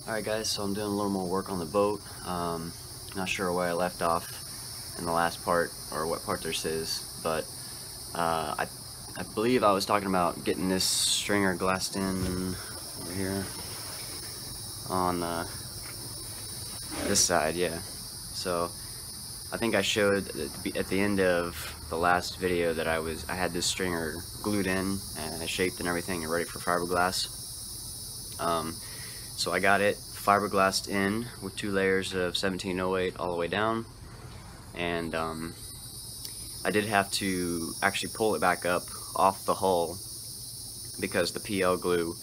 Alright guys, so I'm doing a little more work on the boat. Not sure where I left off in the last part, or what part this is, but I believe I was talking about getting this stringer glassed in over here on this side, yeah. So I think I showed at the end of the last video that I had this stringer glued in and shaped and everything and ready for fiberglass. So I got it fiberglassed in with 2 layers of 1708 all the way down, and I did have to actually pull it back up off the hull because the PL glue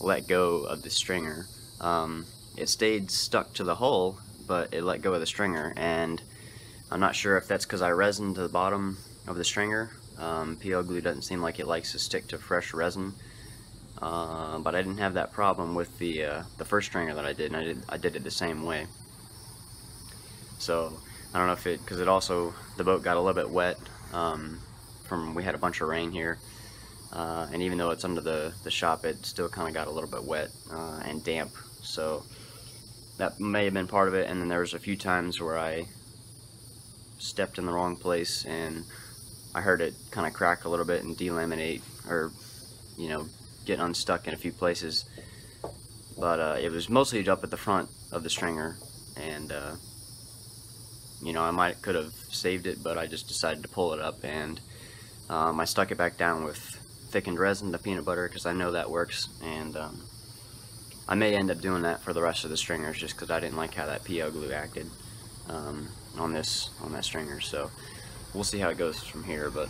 let go of the stringer. It stayed stuck to the hull, but it let go of the stringer, and I'm not sure if that's because I resined to the bottom of the stringer. PL glue doesn't seem like it likes to stick to fresh resin. But I didn't have that problem with the first stringer that I did, and I did it the same way. So I don't know if because it also, the boat got a little bit wet we had a bunch of rain here, and even though it's under the shop, it still kind of got a little bit wet and damp. So that may have been part of it. And then there was a few times where I stepped in the wrong place and I heard it kind of crack a little bit and delaminate, or get unstuck in a few places, but it was mostly up at the front of the stringer, and I could have saved it, but I just decided to pull it up, and I stuck it back down with thickened resin, the peanut butter, because I know that works, and I may end up doing that for the rest of the stringers just because I didn't like how that PL glue acted on that stringer. So we'll see how it goes from here, but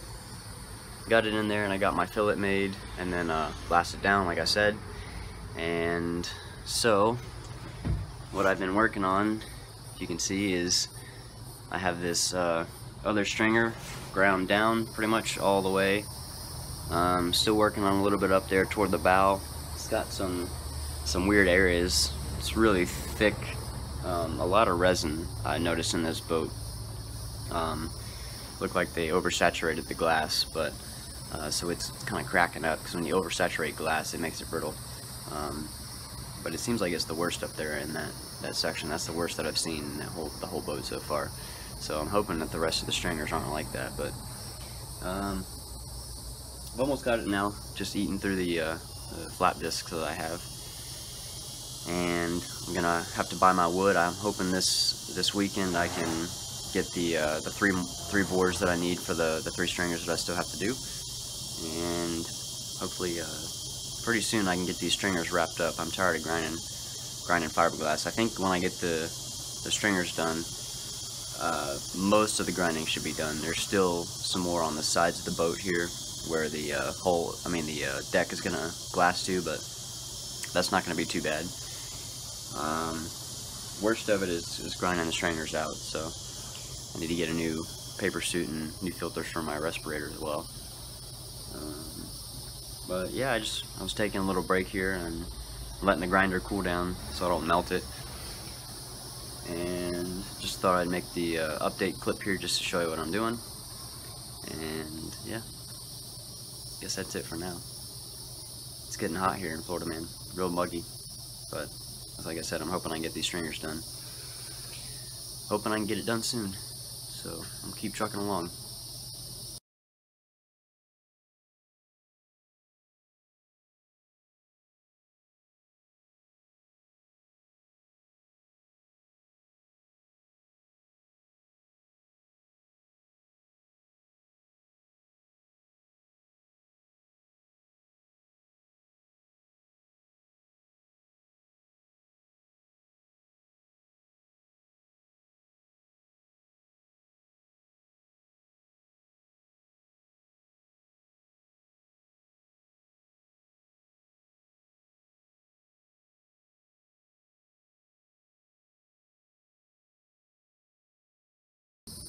got it in there, and I got my fillet made, and then glassed it down like I said. And so what I've been working on, if you can see, is I have this other stringer ground down pretty much all the way. Still working on a little bit up there toward the bow. It's got some weird areas. It's really thick, a lot of resin I noticed in this boat. Looked like they oversaturated the glass, but so it's kind of cracking up, because when you oversaturate glass, it makes it brittle. But it seems like it's the worst up there in that section. That's the worst that I've seen in the whole boat so far. So I'm hoping that the rest of the stringers aren't like that. But I've almost got it now. Just eating through the flat discs that I have, and I'm gonna have to buy my wood. I'm hoping this weekend I can get the three bores that I need for the 3 stringers that I still have to do. And hopefully pretty soon I can get these stringers wrapped up. I'm tired of grinding fiberglass. I think when I get the stringers done, most of the grinding should be done. There's still some more on the sides of the boat here where the deck is gonna glass to, but that's not gonna be too bad. Worst of it is grinding the stringers out, so I need to get a new paper suit and new filters for my respirator as well. But yeah, I was taking a little break here and letting the grinder cool down so I don't melt it, and just thought I'd make the update clip here just to show you what I'm doing. And yeah, guess that's it for now. It's getting hot here in Florida, man. Real muggy, but like I said, I'm hoping I can get these stringers done. Hoping I can get it done soon. So I'm keep trucking along.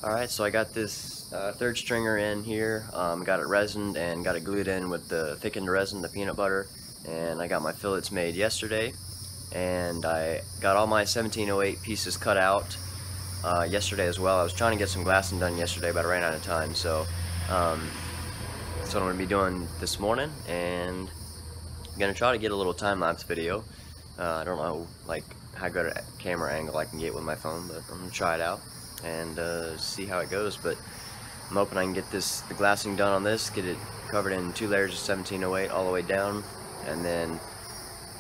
Alright, so I got this 3rd stringer in here, got it resined and got it glued in with the thickened resin, the peanut butter, and I got my fillets made yesterday, and I got all my 1708 pieces cut out yesterday as well. I was trying to get some glassing done yesterday, but I ran out of time, so that's what I'm going to be doing this morning, and I'm going to try to get a little time-lapse video I don't know like how good a camera angle I can get with my phone, but I'm gonna try it out and see how it goes. But I'm hoping I can get the glassing done on this, get it covered in 2 layers of 1708 all the way down, and then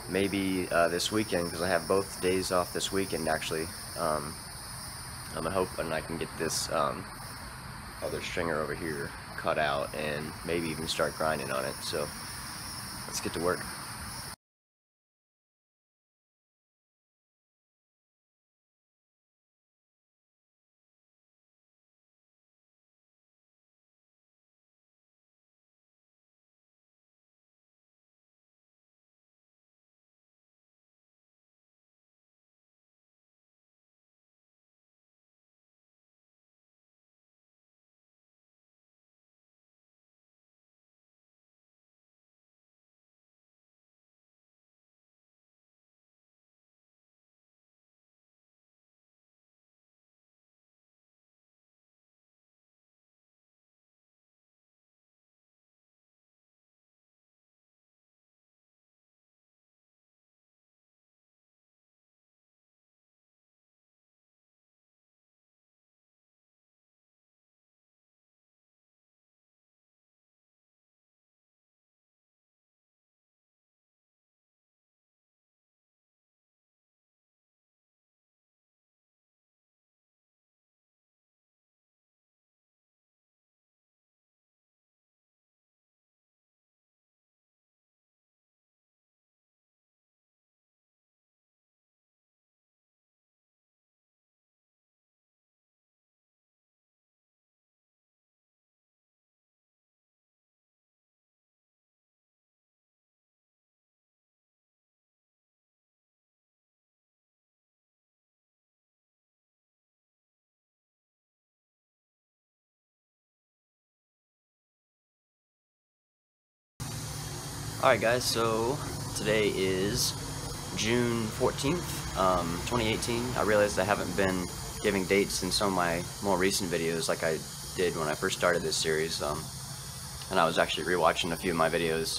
maybe this weekend, because I have both days off this weekend actually, I'm hoping I can get this other stringer over here cut out and maybe even start grinding on it. So let's get to work. Alright guys, so today is June 14th, 2018. I realized I haven't been giving dates in some of my more recent videos like I did when I first started this series, and I was actually rewatching a few of my videos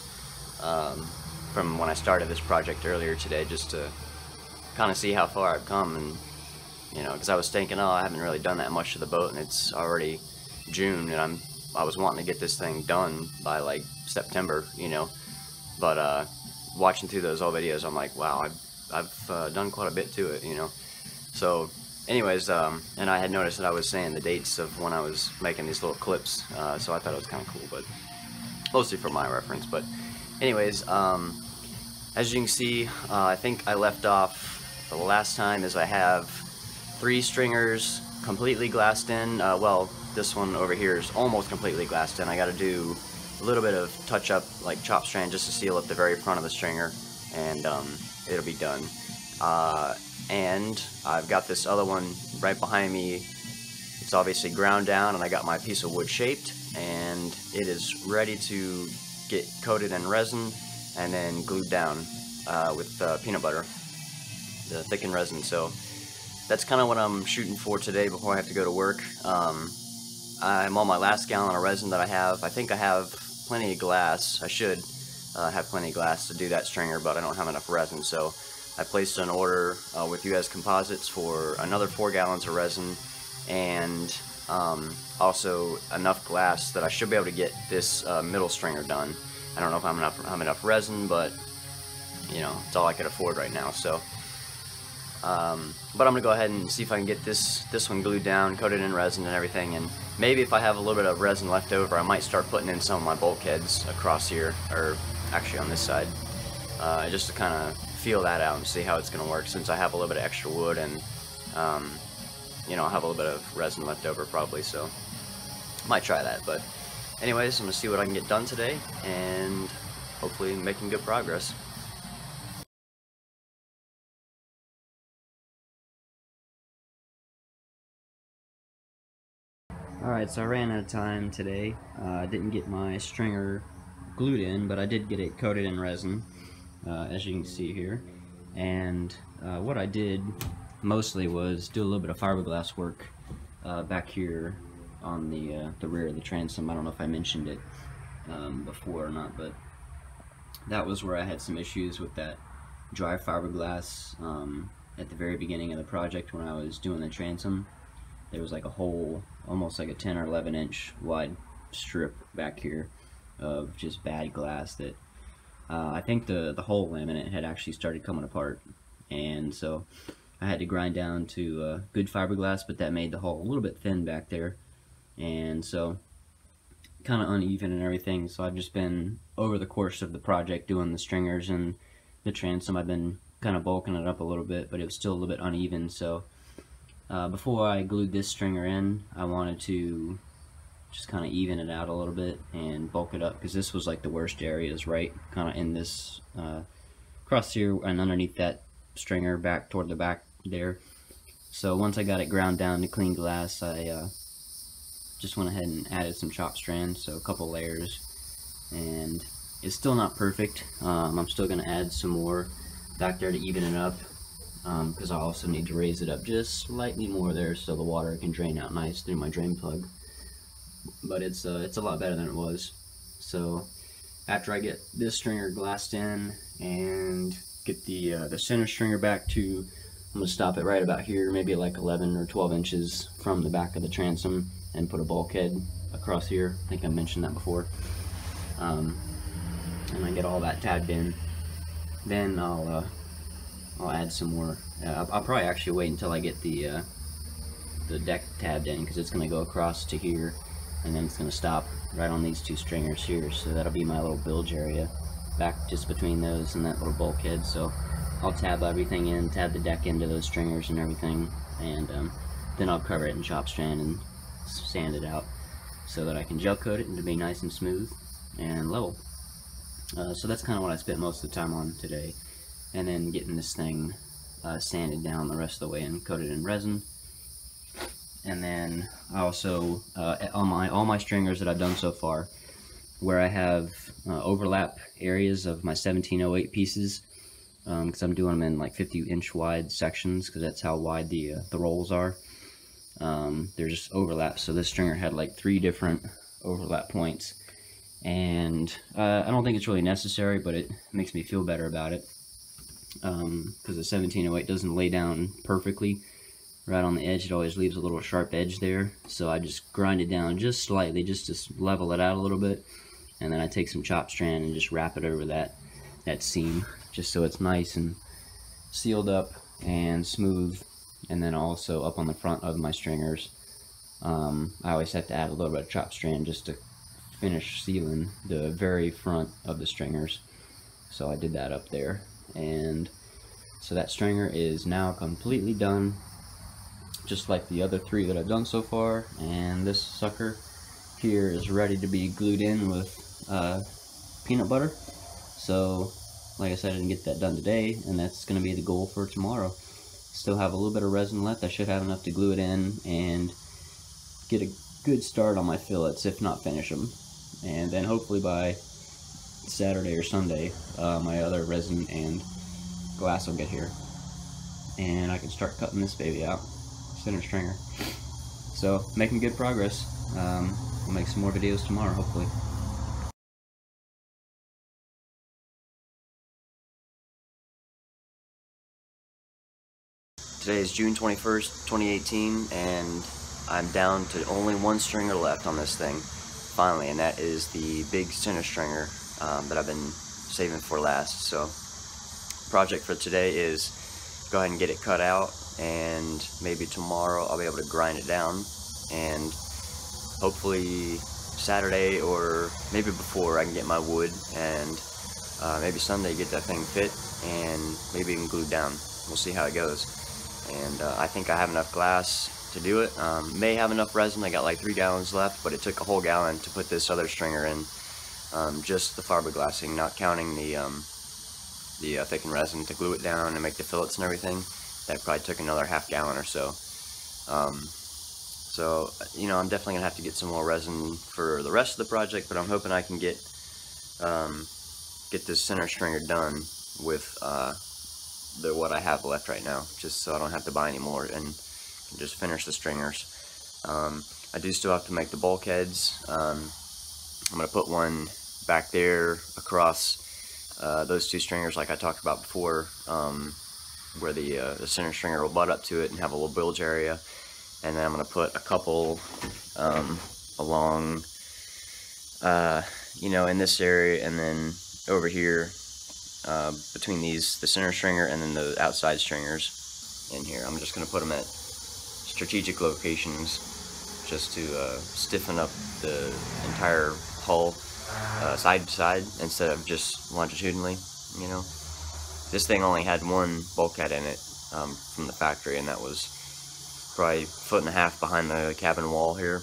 from when I started this project earlier today, just to kind of see how far I've come. And you know, because I was thinking, oh, I haven't really done that much to the boat, and it's already June, and I was wanting to get this thing done by like September, you know. But watching through those old videos, I'm like, wow, I've done quite a bit to it, you know. So anyways, and I had noticed that I was saying the dates of when I was making these little clips, so I thought it was kind of cool, but mostly for my reference. But anyways, as you can see, I think I left off the last time is I have 3 stringers completely glassed in. Well, this one over here is almost completely glassed in. I got to do a little bit of touch up, like chop strand, just to seal up the very front of the stringer, and it'll be done. And I've got this other one right behind me. It's obviously ground down, and I got my piece of wood shaped, and it is ready to get coated in resin and then glued down with peanut butter, the thickened resin. So that's kind of what I'm shooting for today before I have to go to work. I'm on my last gallon of resin that I have. I think I have plenty of glass. I should have plenty of glass to do that stringer, but I don't have enough resin. So I placed an order with US Composites for another 4 gallons of resin, and also enough glass that I should be able to get this middle stringer done. I don't know if I'm have enough resin, but you know, it's all I could afford right now. So but I'm gonna go ahead and see if I can get this one glued down, coated in resin and everything, and maybe if I have a little bit of resin left over, I might start putting in some of my bulkheads across here, or actually on this side, just to kind of feel that out and see how it's gonna work, since I have a little bit of extra wood, and you know, I'll have a little bit of resin left over probably, so might try that. But anyways, I'm gonna see what I can get done today, and hopefully making good progress. Alright, so I ran out of time today. I didn't get my stringer glued in, but I did get it coated in resin, as you can see here. And what I did mostly was do a little bit of fiberglass work back here on the rear of the transom. I don't know if I mentioned it before or not, but that was where I had some issues with that dry fiberglass at the very beginning of the project when I was doing the transom. There was like a whole, almost like a 10 or 11 inch wide strip back here of just bad glass that I think the whole laminate had actually started coming apart, and so I had to grind down to good fiberglass, but that made the hull a little bit thin back there, and so kind of uneven and everything. So I've just been, over the course of the project, doing the stringers and the transom, I've been kind of bulking it up a little bit, but it was still a little bit uneven. So before I glued this stringer in, I wanted to just kind of even it out a little bit and bulk it up, because this was like the worst areas, right kind of in this across here and underneath that stringer back toward the back there. So once I got it ground down to clean glass, I just went ahead and added some chop strand, so a couple layers, and it's still not perfect. I'm still going to add some more back there to even it up, because I also need to raise it up just slightly more there so the water can drain out nice through my drain plug. But it's a lot better than it was. So after I get this stringer glassed in and get the center stringer back to, I'm going to stop it right about here, maybe like 11 or 12 inches from the back of the transom, and put a bulkhead across here. I think I mentioned that before. And I get all that tabbed in, then I'll add some more. I'll probably actually wait until I get the deck tabbed in, because it's going to go across to here, and then it's going to stop right on these two stringers here. So that'll be my little bilge area back just between those and that little bulkhead. So I'll tab everything in, tab the deck into those stringers and everything, and then I'll cover it in chop strand and sand it out so that I can gel coat it and to be nice and smooth and level. So that's kind of what I spent most of the time on today, and then getting this thing sanded down the rest of the way and coated in resin. And then I also all my stringers that I've done so far, where I have overlap areas of my 1708 pieces, because I'm doing them in like 50-inch wide sections, because that's how wide the rolls are. They're just overlaps. So this stringer had like 3 different overlap points, and I don't think it's really necessary, but it makes me feel better about it, because the 1708 doesn't lay down perfectly right on the edge. It always leaves a little sharp edge there, so I just grind it down just slightly, just to level it out a little bit, and then I take some chop strand and just wrap it over that seam, just so it's nice and sealed up and smooth. And then also up on the front of my stringers, I always have to add a little bit of chop strand just to finish sealing the very front of the stringers. So I did that up there, and so that stringer is now completely done, just like the other 3 that I've done so far. And this sucker here is ready to be glued in with peanut butter. So like I said, I didn't get that done today, and that's going to be the goal for tomorrow. Still have a little bit of resin left. I should have enough to glue it in and get a good start on my fillets, if not finish them. And then hopefully by Saturday or Sunday, my other resin and glass will get here, and I can start cutting this baby out, center stringer. So making good progress. We'll make some more videos tomorrow, hopefully. Today is June 21st, 2018, and I'm down to only 1 stringer left on this thing, finally, and that is the big center stringer that I've been saving for last. So project for today is go ahead and get it cut out, and maybe tomorrow I'll be able to grind it down, and hopefully Saturday or maybe before I can get my wood, and maybe Sunday get that thing fit and maybe even glued down. We'll see how it goes. And I think I have enough glass to do it. May have enough resin. I got like 3 gallons left, but it took a whole gallon to put this other stringer in. Just the fiberglassing, not counting the thickened resin to glue it down and make the fillets and everything. That probably took another half gallon or so. So you know, I'm definitely gonna have to get some more resin for the rest of the project, but I'm hoping I can get this center stringer done with what I have left right now, just so I don't have to buy any more and can just finish the stringers. I do still have to make the bulkheads. I'm going to put one back there across those two stringers like I talked about before, where the center stringer will butt up to it and have a little bilge area. And then I'm going to put a couple along, you know, in this area, and then over here between the center stringer and then the outside stringers in here. I'm just going to put them at strategic locations just to stiffen up the entire hull side to side instead of just longitudinally, you know. This thing only had one bulkhead in it from the factory, and that was probably 1.5 feet behind the cabin wall here.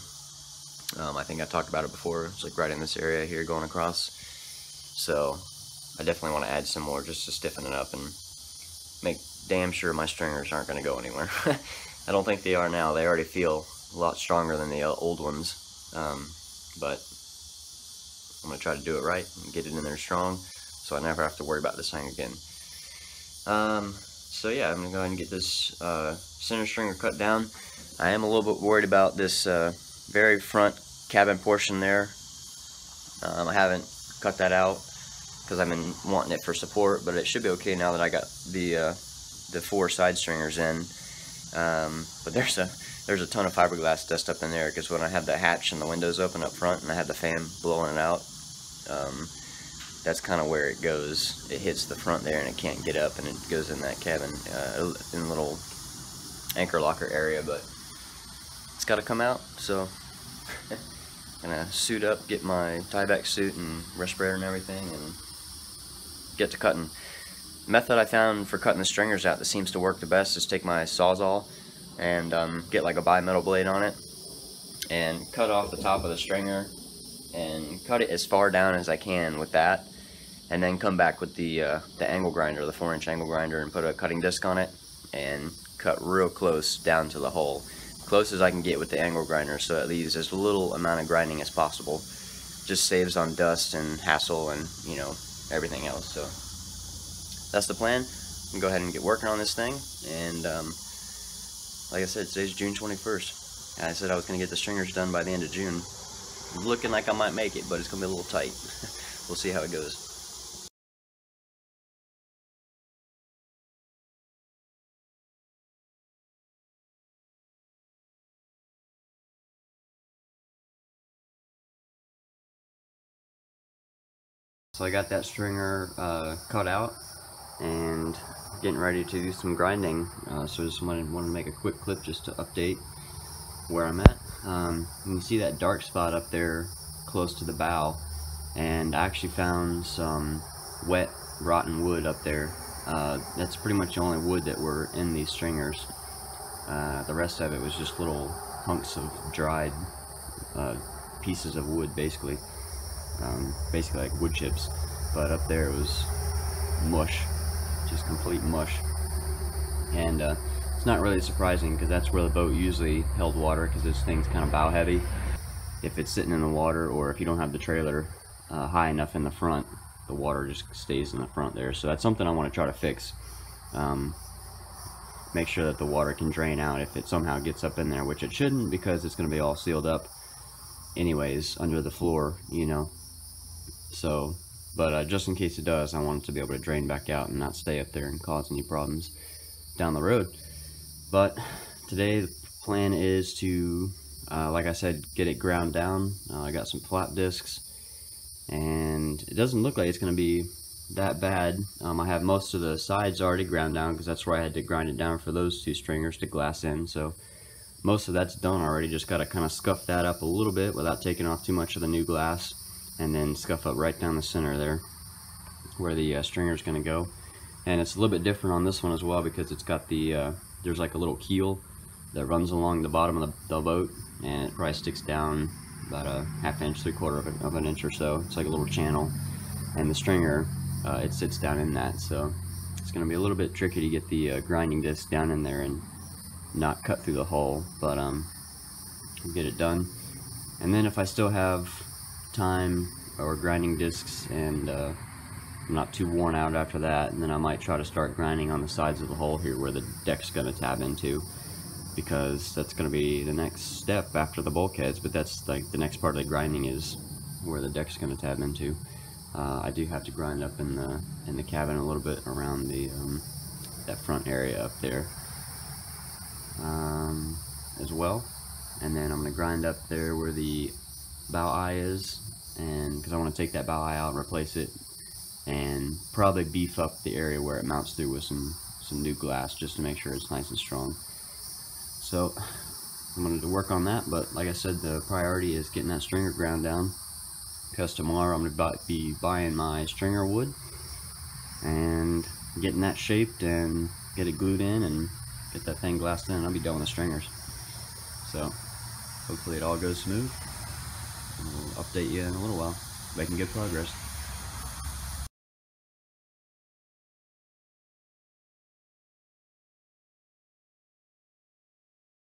I think I talked about it before. It's like right in this area here going across. So I definitely want to add some more just to stiffen it up and make damn sure my stringers aren't going to go anywhere. I don't think they are now. They already feel a lot stronger than the old ones, but I'm going to try to do it right and get it in there strong so I never have to worry about this thing again. So yeah, I'm going to go ahead and get this center stringer cut down. I am a little bit worried about this very front cabin portion there. I haven't cut that out because I've been wanting it for support, but it should be okay now that I got the 4 side stringers in. But there's a ton of fiberglass dust up in there because when I had the hatch and the windows open up front and I had the fan blowing it out, that's kind of where it goes. It hits the front there and it can't get up, and it goes in that cabin in a little anchor locker area, but it's got to come out. So I'm gonna suit up, get my tieback suit and respirator and everything, and get to cutting. The method I found for cutting the stringers out that seems to work the best is take my Sawzall and get like a bimetal blade on it and cut off the top of the stringer and cut it as far down as I can with that, and then come back with the angle grinder, the 4-inch angle grinder, and put a cutting disc on it and cut real close down to the hole, close as I can get with the angle grinder, so it leaves as little amount of grinding as possible. Just saves on dust and hassle and, you know, everything else. So that's the plan. I'm gonna go ahead and get working on this thing, and like I said, today's June 21st. And I said I was gonna get the stringers done by the end of June. Looking like I might make it, but it's gonna be a little tight. We'll see how it goes. So I got that stringer cut out and getting ready to do some grinding. So I just wanted to make a quick clip just to update where I'm at. You can see that dark spot up there close to the bow, and I actually found some wet rotten wood up there. That's pretty much the only wood that were in these stringers. The rest of it was just little hunks of dried pieces of wood, basically like wood chips. But up there it was mush, just complete mush. And it's not really surprising because that's where the boat usually held water, because this thing's kind of bow heavy. If it's sitting in the water, or if you don't have the trailer high enough in the front, the water just stays in the front there. So that's something I want to try to fix. Make sure that the water can drain out if it somehow gets up in there, which it shouldn't, because it's going to be all sealed up anyways under the floor, you know. So, but just in case it does, I want it to be able to drain back out and not stay up there and cause any problems down the road. But today the plan is to, like I said, get it ground down. I got some flap discs, and it doesn't look like it's going to be that bad. I have most of the sides already ground down, because that's where I had to grind it down for those 2 stringers to glass in. So most of that's done already. Just got to kind of scuff that up a little bit without taking off too much of the new glass, and then scuff up right down the center there where the stringer is going to go. And it's a little bit different on this one as well, because it's got the there's like a little keel that runs along the bottom of the boat, and it probably sticks down about a 1/2 inch, 3/4 of an inch or so. It's like a little channel, and the stringer it sits down in that, so it's going to be a little bit tricky to get the grinding disc down in there and not cut through the hull, but we'll get it done. And then if I still have time or grinding discs and I'm not too worn out after that, and then I might try to start grinding on the sides of the hull here where the deck's going to tab into, because that's going to be the next step after the bulkheads. But that's like the next part of the grinding is where the deck's going to tab into. I do have to grind up in the cabin a little bit around the that front area up there as well. And then I'm going to grind up there where the bow eye is, and because I want to take that bow eye out and replace it, and probably beef up the area where it mounts through with some new glass just to make sure it's nice and strong. So I'm going to work on that, but like I said, the priority is getting that stringer ground down, because tomorrow I'm going to be buying my stringer wood and getting that shaped and get it glued in and get that thing glassed in, and I'll be done with the stringers. So hopefully it all goes smooth, and we'll update you in a little while. Making good progress.